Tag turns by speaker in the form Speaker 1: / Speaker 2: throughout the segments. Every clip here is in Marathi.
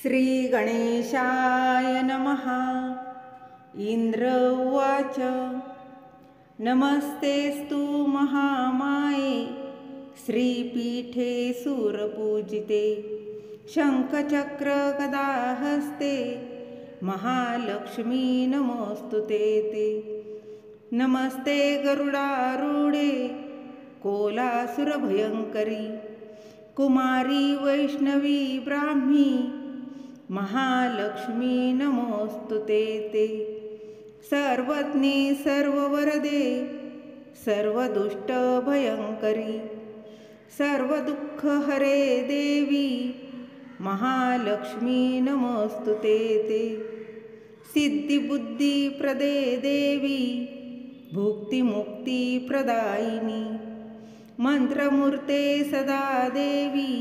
Speaker 1: श्री गणेशाय नमः। इंद्र उवाच नमस्तेस्तु महामाये श्रीपीठे सूरपूजिते शंखचक्र गदाहस्ते महालक्ष्मी नमोस्तुते ते। नमस्ते गरुडारूढे कोलासुरभयंकरी कुमारी वैष्णवी ब्राह्मी महालक्ष्मी नमोस्तुते ते। सर्वज्ञे सर्ववरदे सर्वदुष्टभयंकरी सर्वदुःखहरे देवी महालक्ष्मी नमोस्तुते ते। सिद्धिबुद्धिप्रदे देवी भुक्तिमुक्तिप्रदायिनी मंत्रमूर्ते सदा देवी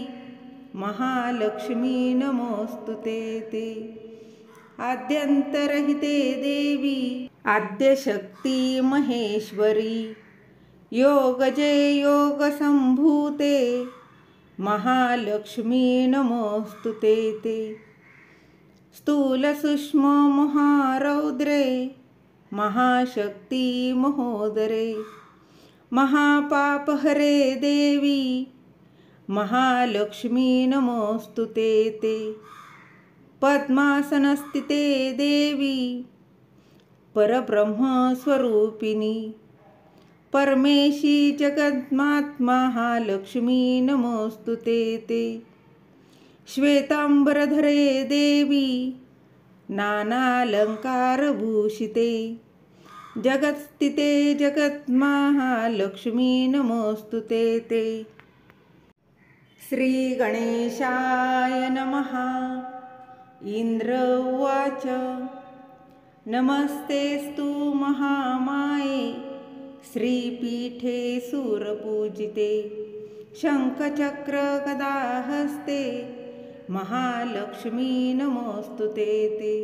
Speaker 1: महालक्ष्मी नमोस्तुते ते। आद्यंतरहिते देवी आद्यशक्ती महेश्वरी योगजे योगसंभूते महालक्ष्मी नमोस्तुते ते। स्थूलसूक्ष्म महारौद्रे महाशक्ती महोदरे महापापहरे देवी महालक्ष्मी नमोस्तुते ते। पद्मासनस्थिते देवी परब्रह्मस्वरूपिणी परमेशी जगन्माता महालक्ष्मी नमोस्तुते ते। श्वेतांबरधरे देवी नानालंकारभूषिते जगत्स्थिते जगन्माता नमोस्तुते ते। श्री गणेशाय नमः। इंद्र उवाच नमस्तेस्तु महामाये श्रीपीठे सूरपूजिते शंखचक्र गदाहस्ते महालक्ष्मी नमोस्तुते ते।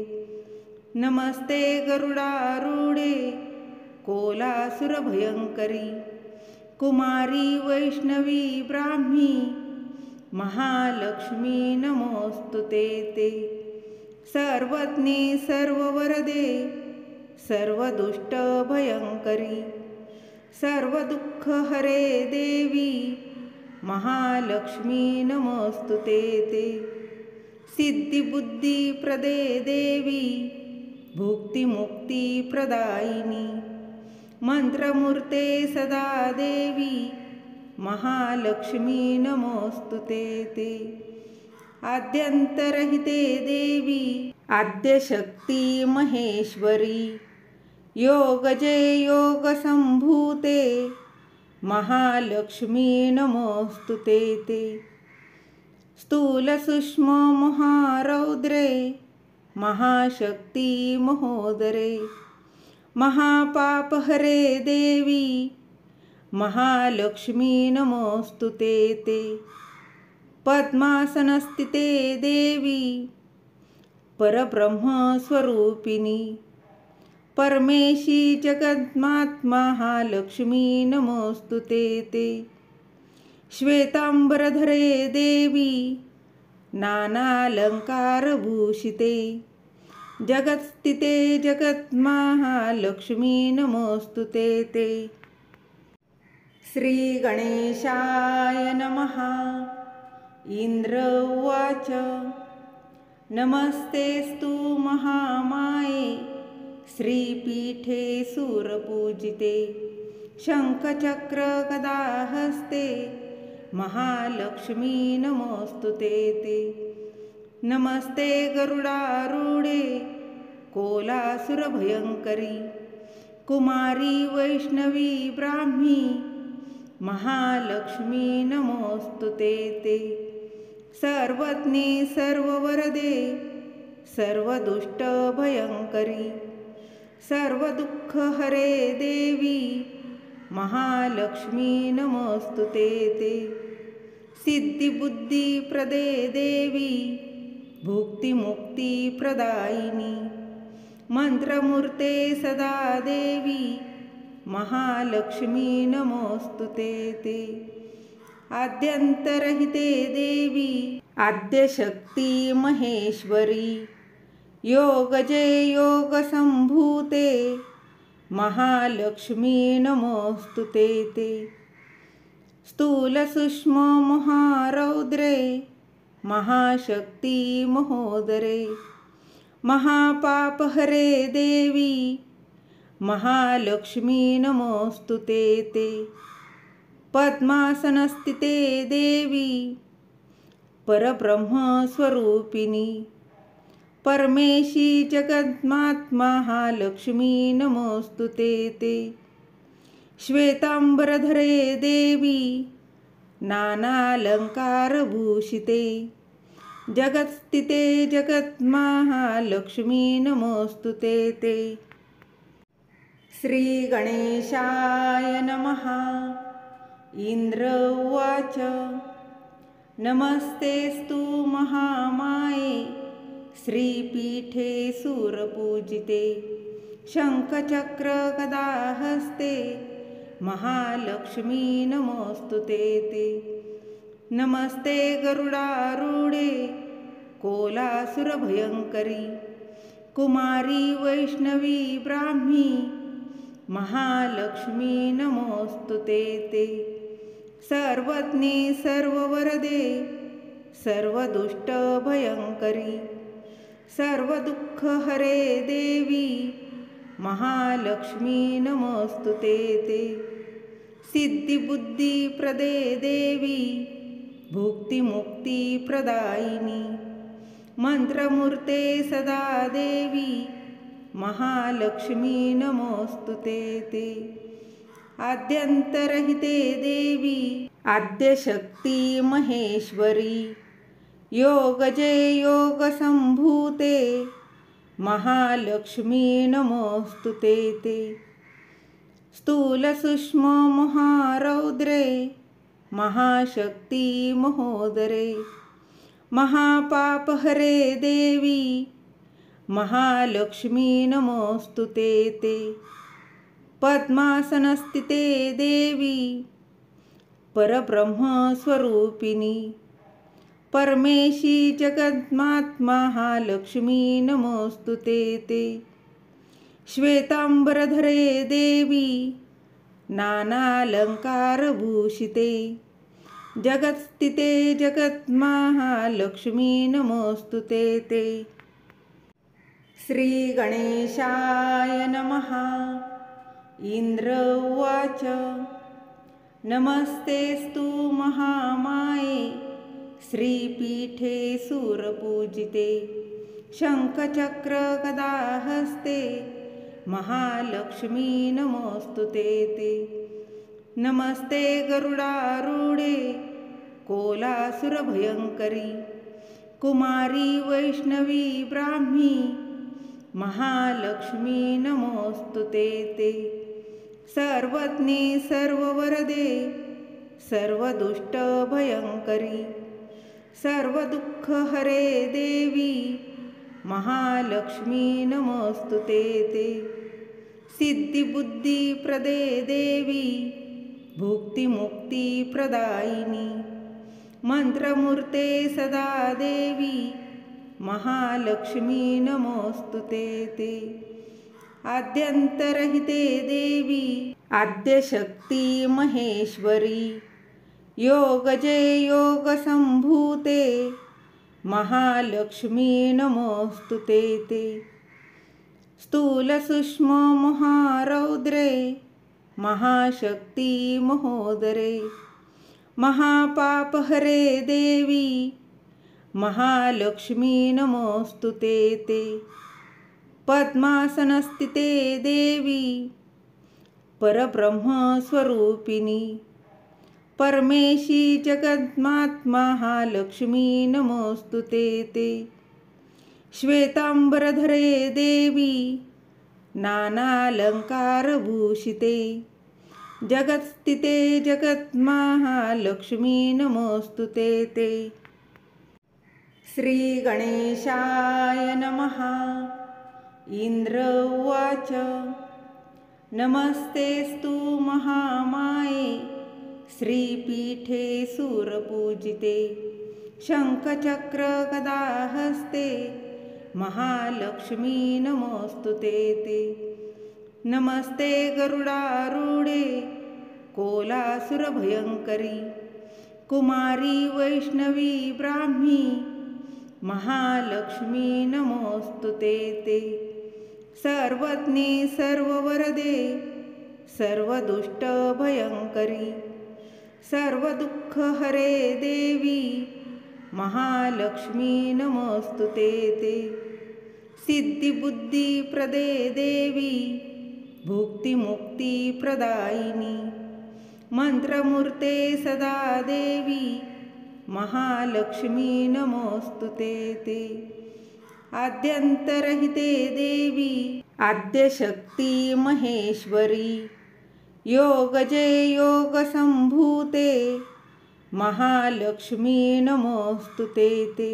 Speaker 1: नमस्ते गरुडारूढे कोलासुरभयंकरी कुमारी वैष्णवी ब्राह्मी महालक्ष्मी नमोस्तुते ते। सर्वज्ञे सर्ववरदे सर्वदुष्टभयंकरी सर्वदुःखहरे देवी महालक्ष्मी नमोस्तुते ते। सिद्धिबुद्धिप्रदे देवी भुक्तिमुक्तिप्रदायिनी मंत्रमूर्ते सदा देवी महालक्ष्मी नमोस्तुते ते। आद्यंतरहिते देवी आद्यशक्ती महेश्वरी योगजे योगसंभूते महालक्ष्मी नमोस्तुते ते। स्थूलसूक्ष्म महारौद्रे महाशक्ती महोदरे महापापहरे देवी महालक्ष्मी नमोस्तुते ते। पद्मासनस्थिते देवी परब्रह्मस्वरूपिणी परमेशी जगन्माता महालक्ष्मी नमोस्तुते ते। श्वेतांबरधरे देवी नानालंकारभूषिते जगत्स्थिते जगन्माता नमोस्तुते ते। श्री गणेशाय नमः। इंद्र उवाच नमस्तेस्तु महामाये श्रीपीठे सूरपूजिते शंखचक्र गदाहस्ते महालक्ष्मी नमोस्तुते ते। नमस्ते गरुडारूढे कोलासुरभयंकरी कुमारी वैष्णवी ब्राह्मी महालक्ष्मी नमोस्तुते ते। सर्वज्ञे सर्ववरदे सर्वदुष्टभयंकरी सर्वदुःखहरे देवी महालक्ष्मी नमोस्तुते ते। सिद्धिबुद्धिप्रदे देवी भुक्तिमुक्तिप्रदायिनी मंत्रमूर्ते सदा देवी महालक्ष्मी नमोस्तुते ते। आद्यंतरहिते देवी आद्यशक्ती महेश्वरी योगजे योगसंभूते महालक्ष्मी नमोस्तुते ते स्थूलसूक्ष्म महारौद्रे महाशक्ती महोदरे महापापहरे देवी महालक्ष्मी नमोस्तुते ते पद्मासनस्थिते देवी परब्रह्मस्वरूपिणी परमेशी जगन्मात्मा लक्ष्मी नमोस्तुते ते श्वेतांबरधरे देवी नानालंकारभूषिते जगत्स्थिते जगन्मालक्ष्मी नमोस्तुते ते श्री गणेशाय नमः। इंद्र उवाच नमस्तेस्तु महामाये श्रीपीठे सूरपूजिते शङ्खचक्रगदाहस्ते महालक्ष्मी नमोस्तुते ते नमस्ते गरुडारूढे कोलासुरभयङ्करी कुमारी वैष्णवी ब्राह्मी महालक्ष्मी नमोस्तुते ते सर्वज्ञे सर्ववरदे सर्वदुष्टभयङ्करी सर्वदुःखहरे देवी महालक्ष्मी नमोस्तुते ते सिद्धिबुद्धिप्रदे देवी भुक्तिमुक्तिप्रदायिनी मंत्रमूर्ते सदा देवी महालक्ष्मी नमोस्तुते ते आद्यन्तरहिते देवी आद्यशक्ती महेश्वरी योगजे योगसंभूते महालक्ष्मी नमोस्तुते ते स्थूलसूक्ष्म महारौद्रे महाशक्ती महोदरे महापापहरे देवी महालक्ष्मी नमोस्तुते ते पद्मासनस्थिते देवी परब्रह्मस्वरूपिणी परमेशी जगन्मात्मा लक्ष्मी नमोस्तुते ते श्वेतांबरधरे देवी नानालंकारभूषिते जगत्स्थिते जगन्मालक्ष्मी नमोस्तुते ते श्री गणेशाय नमः। इंद्र उवाच नमस्तेस्तु महामाये श्रीपीठे सूरपूजिते शङ्खचक्रगदाहस्ते महालक्ष्मी नमोस्तुते ते नमस्ते गरुडारूढे कोलासुरभयङ्करी कुमारी वैष्णवी ब्राह्मी महालक्ष्मी नमोस्तुते ते सर्वज्ञे सर्ववरदे सर्वदुष्टभयङ्करी सर्वदुःखहरे देवी महालक्ष्मी नमोस्तुते ते सिद्धिबुद्धिप्रदे देवी भुक्तिमुक्तिप्रदायिनी मंत्रमूर्ते सदा देवी महालक्ष्मी नमोस्तुते ते आद्यन्तरहिते देवी आद्यशक्ती महेश्वरी योगजे योगसंभूते महालक्ष्मी नमोस्तुते ते स्थूलसूक्ष्म महारौद्रे महाशक्ती महोदरे महापापहरे देवी महालक्ष्मी नमोस्तुते ते पद्मासनस्थिते देवी परब्रह्मस्वरूपिणी परमेशी जगन्मात्मा लक्ष्मी नमोस्तुते ते श्वेतांबरधरे देवी नानालंकारभूषिते जगत्स्थिते जगन्मालक्ष्मी नमोस्तुते ते श्री गणेशाय नमः। इंद्र उवाच नमस्तेस्तु महामाये श्रीपीठे सूरपूजिते शंखचक्र गदा हस्ते महालक्ष्मी नमोस्तुते ते। नमस्ते गरुडारूढे कोलासुरभयंकरी कुमारी वैष्णवी ब्राह्मी महालक्ष्मी नमोस्तुते ते। सर्वज्ञे सर्ववरदे सर्वदुष्टभयंकरी सर्वदुःखहरे देवी महालक्ष्मी नमोस्तुते ते। सिद्धिबुद्धिप्रदे देवी भुक्तिमुक्तिप्रदायिनी मंत्रमूर्ते सदा देवी महालक्ष्मी नमोस्तुते ते। आद्यंतरहिते देवी आद्यशक्ती महेश्वरी योगजे योगसंभूते महालक्ष्मी नमोस्तुते ते।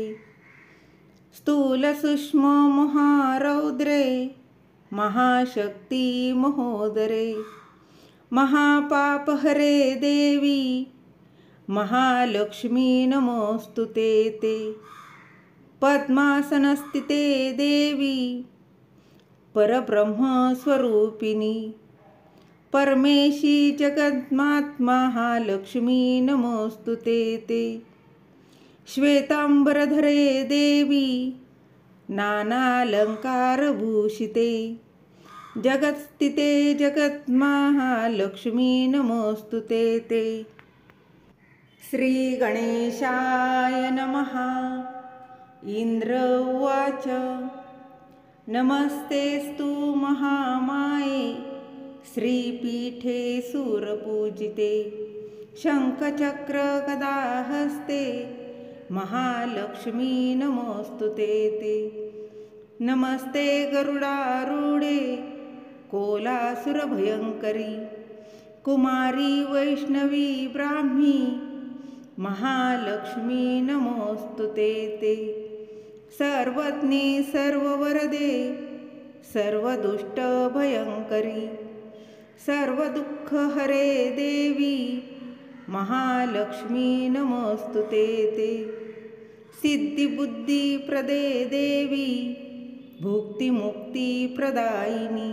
Speaker 1: स्थूलसूक्ष्म महारौद्रे महाशक्ती महोदरे महापापहरे देवी महालक्ष्मी नमोस्तुते ते। पद्मासनस्थिते देवी परब्रह्मस्वरूपिणी परमेशी जगन्माता महालक्ष्मी नमोस्तुते ते। श्वेतांबरधरे देवी नानालंकारभूषिते जगत्स्थिते जगन्माता नमोस्तुते ते। श्री गणेशाय नमः। इंद्र उवाच नमस्तेस्तु महामाये श्रीपीठे सुरपूजिते शंखचक्र गदा हस्ते महालक्ष्मी नमोस्तुते ते। नमस्ते गरुडारूढे कोलासुरभयंकरी कुमारी वैष्णवी ब्राह्मी महालक्ष्मी नमोस्तुते ते। सर्वज्ञे सर्ववरदे सर्वदुष्टभयंकरी सर्वदुःखहरे देवी महालक्ष्मी नमोस्तुते ते। सिद्धिबुद्धिप्रदे देवी भुक्तिमुक्तिप्रदायिनी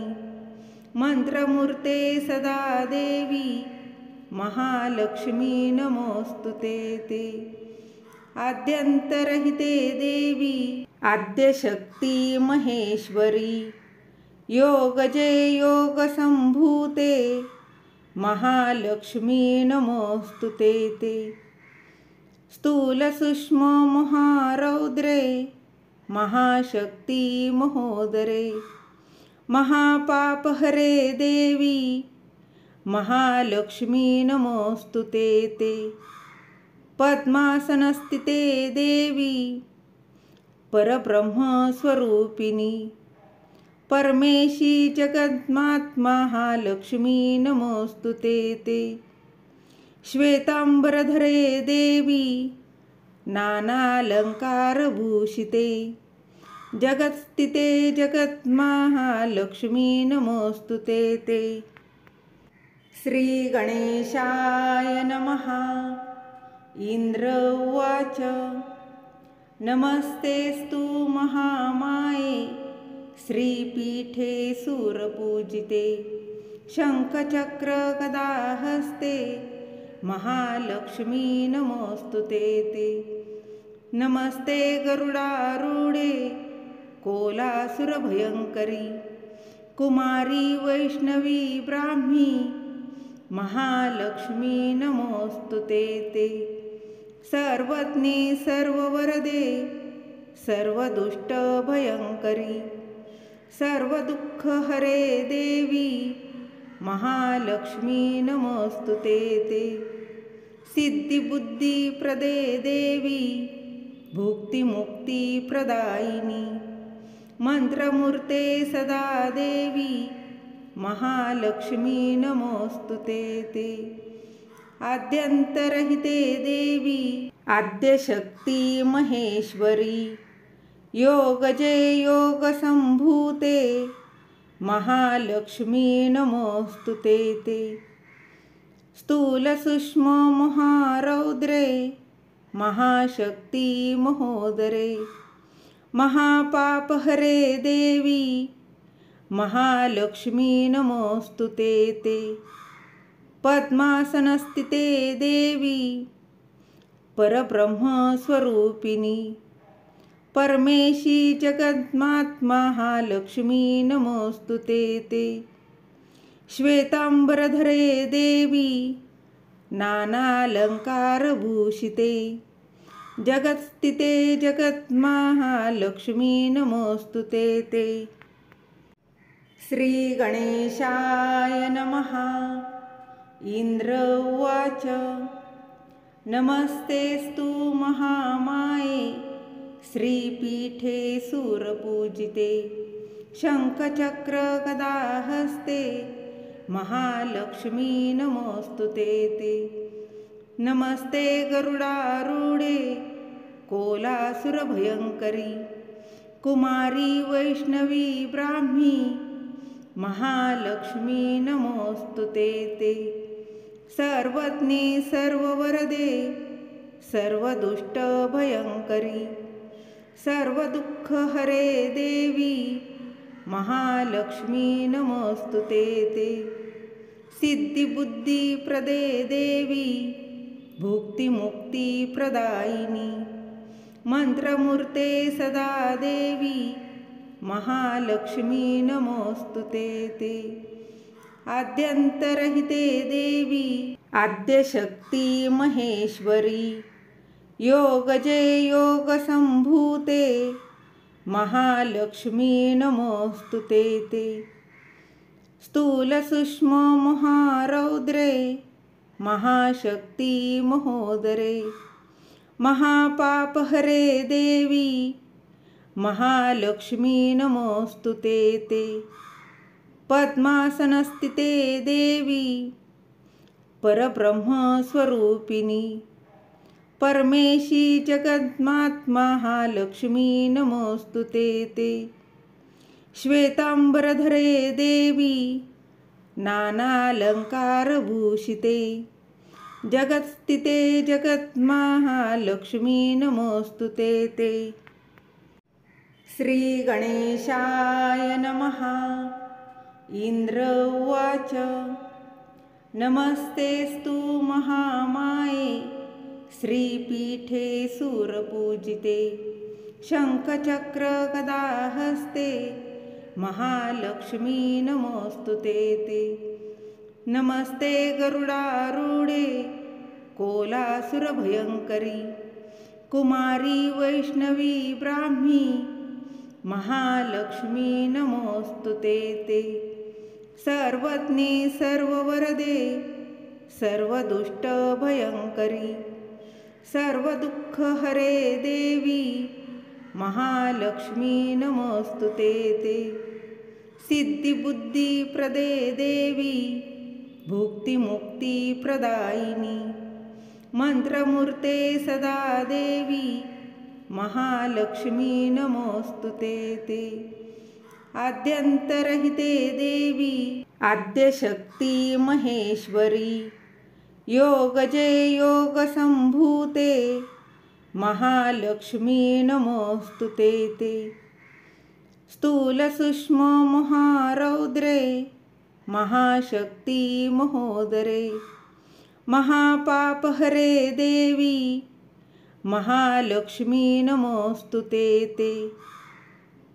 Speaker 1: मंत्रमूर्ते सदा देवी महालक्ष्मी नमोस्तुते ते। आद्यंतरहिते देवी आद्यशक्ती महेश्वरी योगजे योगसंभूते महालक्ष्मी नमोस्तुते ते। स्थूलसूक्ष्म महारौद्रे महाशक्ती महोदरे महापापहरे देवी महालक्ष्मी नमोस्तुते ते। पद्मासनस्थिते देवी परब्रह्मस्वरूपिणी परमेशी जगन्माता महालक्ष्मी नमोस्तुते ते। श्वेतांबरधरे देवी नानालंकारभूषिते जगत्स्थिते जगन्माता नमोस्तुते ते। श्री गणेशाय नमः। इंद्र उवाच नमस्तेस्तु महामाये श्रीपीठे सुरपूजिते शंखचक्र गदा हस्ते महालक्ष्मी नमोस्तुते ते। नमस्ते गरुडारूढे कोलासुरभयंकरी कुमारी वैष्णवी ब्राह्मी महालक्ष्मी नमोस्तुते ते। सर्वज्ञे सर्ववरदे सर्वदुष्टभयंकरी सर्वदुःखहरे देवी महालक्ष्मी नमोस्तुते ते। सिद्धिबुद्धिप्रदे देवी भुक्तिमुक्तिप्रदायिनी मंत्रमूर्ते सदा देवी महालक्ष्मी नमोस्तुते ते। आद्यंतरहिते देवी आद्यशक्ती महेश्वरी योगजे योगसंभूते महालक्ष्मी नमोस्तुते ते। स्थूलसूक्ष्म महारौद्रे महाशक्ती महोदरे, महापापहरे देवी महालक्ष्मी नमोस्तुते ते, पद्मासनस्थिते देवी परब्रह्मस्वरूपिणी, परमेशी जगन्माता महालक्ष्मी नमोस्तुते ते, श्वेतांबरधरे देवी नानालंकारभूषिते, जगत्स्थिते जगन्माता नमोस्तुते ते। श्री गणेशाय नमः। इंद्र उवाच नमस्तेस्तु महामाये, श्रीपीठे सुरपूजिते, शङ्खचक्रगदाहस्ते महालक्ष्मी नमोस्तुते ते, नमस्ते गरुडारूढे कोलासुरभयङ्करी, कुमारी वैष्णवी ब्राह्मी महालक्ष्मी नमोस्तुते ते, सर्वज्ञे सर्ववरदे सर्वदुष्टभयङ्करी, सर्वदुःखहरे देवी महालक्ष्मी नमोस्तुते ते, सिद्धिबुद्धिप्रदे देवी भुक्तिमुक्तिप्रदायिनी, मंत्रमूर्ते सदा देवी महालक्ष्मी नमोस्तुते ते, आद्यन्तरहिते देवी आद्यशक्ती महेश्वरी, योगजे योगसम्भूते महालक्ष्मी नमोस्तुते ते, स्थूलसूक्ष्ममहारौद्रे महाशक्ती महोदरे, महापापहरे देवी महालक्ष्मी नमोस्तुते ते, पद्मासनस्थिते देवी परब्रह्मस्वरूपिणी, परमेशी जगन्माता महालक्ष्मी नमोस्तुते ते, श्वेतांबरधरे देवी नानालंकारभूषिते, जगत्स्थिते जगन्माता नमोस्तुते ते। श्री गणेशाय नमः। इंद्र उवाच नमस्तेस्तु महामाये, श्रीपीठे सुरपूजिते, शङ्खचक्रगदाहस्ते महालक्ष्मी नमोस्तुते ते, नमस्ते गरुडारूढे कोलासुरभयङ्करी, कुमारी वैष्णवी ब्राह्मी महालक्ष्मी नमोस्तुते ते, सर्वज्ञे सर्ववरदे सर्वदुष्टभयङ्करी, सर्वदुःखहरे देवी महालक्ष्मी नमोस्तुते ते, सिद्धिबुद्धिप्रदे देवी भुक्तिमुक्तिप्रदायिनी, मंत्रमूर्ते सदा देवी महालक्ष्मी नमोस्तुते ते, आद्यन्तरहिते देवी आद्यशक्ती महेश्वरी, योगजे योगसम्भूते महालक्ष्मी नमोस्तुते ते, स्थूलसूक्ष्ममहारौद्रे महाशक्ती महोदरे, महापापहरे देवी महालक्ष्मी नमोस्तुते ते,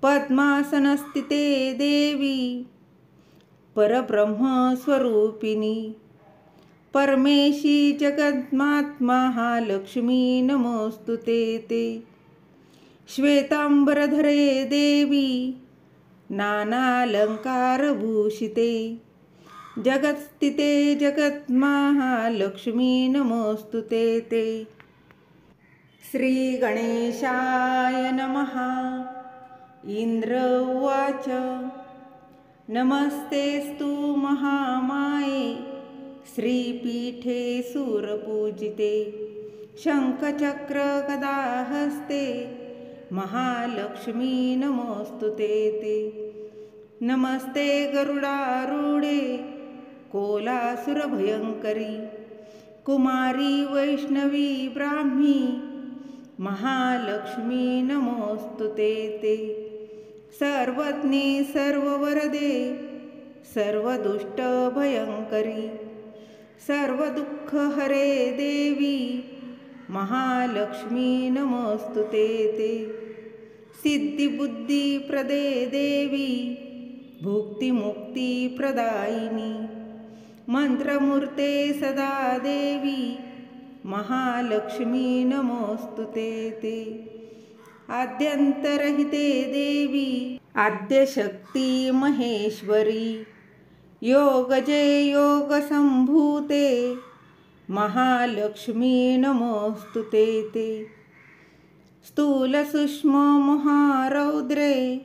Speaker 1: पद्मासनस्थिते देवी परब्रह्मस्वरूपिणी, परमेशी जगन्माता महालक्ष्मी नमोस्तुते ते, श्वेतांबरधरे देवी नानालंकारभूषिते, जगत्स्थिते जगन्माता नमोस्तुते ते। श्री गणेशाय नमः। इंद्र उवाच नमस्तेस्तु महामाये, श्रीपीठे सुरपूजिते, शङ्खचक्रगदाहस्ते महालक्ष्मी नमोस्तुते ते, नमस्ते गरुडारूढे कोलासुरभयङ्करी, कुमारी वैष्णवी ब्राह्मी महालक्ष्मी नमोस्तुते ते। सर्वज्ञे सर्ववरदे सर्वदुष्टभयङ्करी सर्वदुःखहरे देवी महालक्ष्मी नमोस्तुते ते। सिद्धिबुद्धिप्रदे देवी भुक्तिमुक्तिप्रदायिनी मंत्रमूर्ते सदा देवी महालक्ष्मी नमोस्तुते ते। आद्यन्तरहिते देवी आद्यशक्ती महेश्वरी योगजे योगसम्भूते महालक्ष्मी नमोस्तुते ते। स्थूलसूक्ष्म महारौद्रे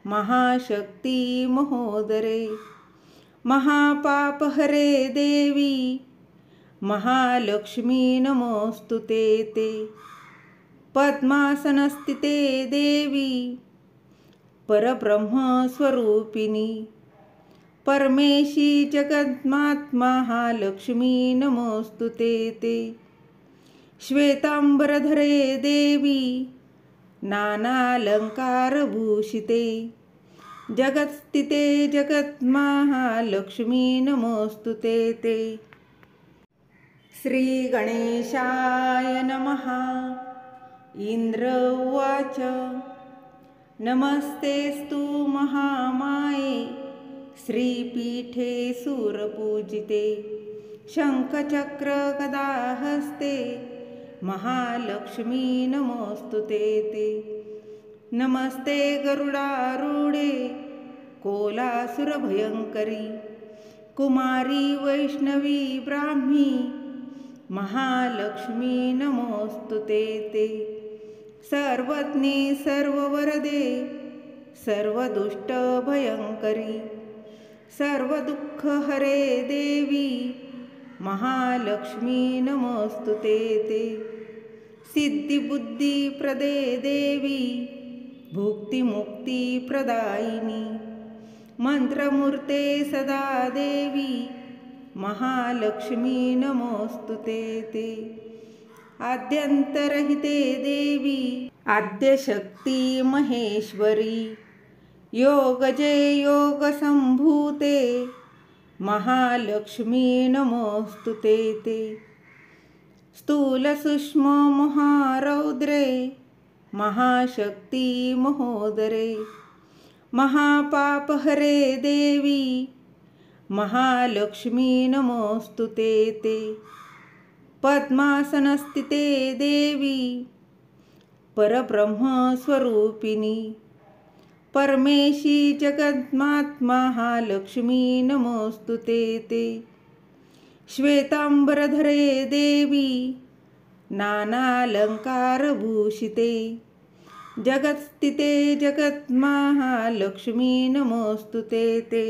Speaker 1: महाशक्ती महोदरे महापापहरे देवी महालक्ष्मी नमोस्तुते ते। पद्मासनस्थिते देवी परब्रह्मस्वरूपिणी परमेशी जगन्माता महालक्ष्मी नमोस्तुते ते। श्वेतांबरधरे देवी नानालंकारभूषिते जगत्स्थिते जगन्माता नमोस्तुते ते। श्री गणेशाय नमः। इंद्र उवाच नमस्तेस्तु महामाये श्रीपीठे सुरपूजिते शङ्खचक्रगदाहस्ते महालक्ष्मी नमोस्तुते ते। नमस्ते गरुडारूढे कोलासुरभयङ्करी कुमारी वैष्णवी ब्राह्मी महालक्ष्मी नमोस्तुते ते। सर्वज्ञे सर्ववरदे सर्वदुष्टभयङ्करी सर्वदुःखहरे देवी महालक्ष्मी नमोस्तुते ते। सिद्धिबुद्धिप्रदे देवी भुक्तिमुक्तिप्रदायिनी मंत्रमूर्ते सदा देवी महालक्ष्मी नमोस्तुते ते। आद्यन्तरहिते देवी आद्यशक्ती महेश्वरी योगजे योगसम्भूते महालक्ष्मी नमोस्तुते ते। स्थूलसूक्ष्म महारौद्रे महाशक्ती महोदरे महापापहरे देवी महालक्ष्मी नमोस्तुते ते। पद्मासनस्थिते देवी परब्रह्मस्वरूपिणी परमेशी जगन्माता महालक्ष्मी नमोस्तुते ते। श्वेतांबरधरे देवी नानालंकारभूषिते जगत्स्थिते जगन्माता नमोस्तुते ते।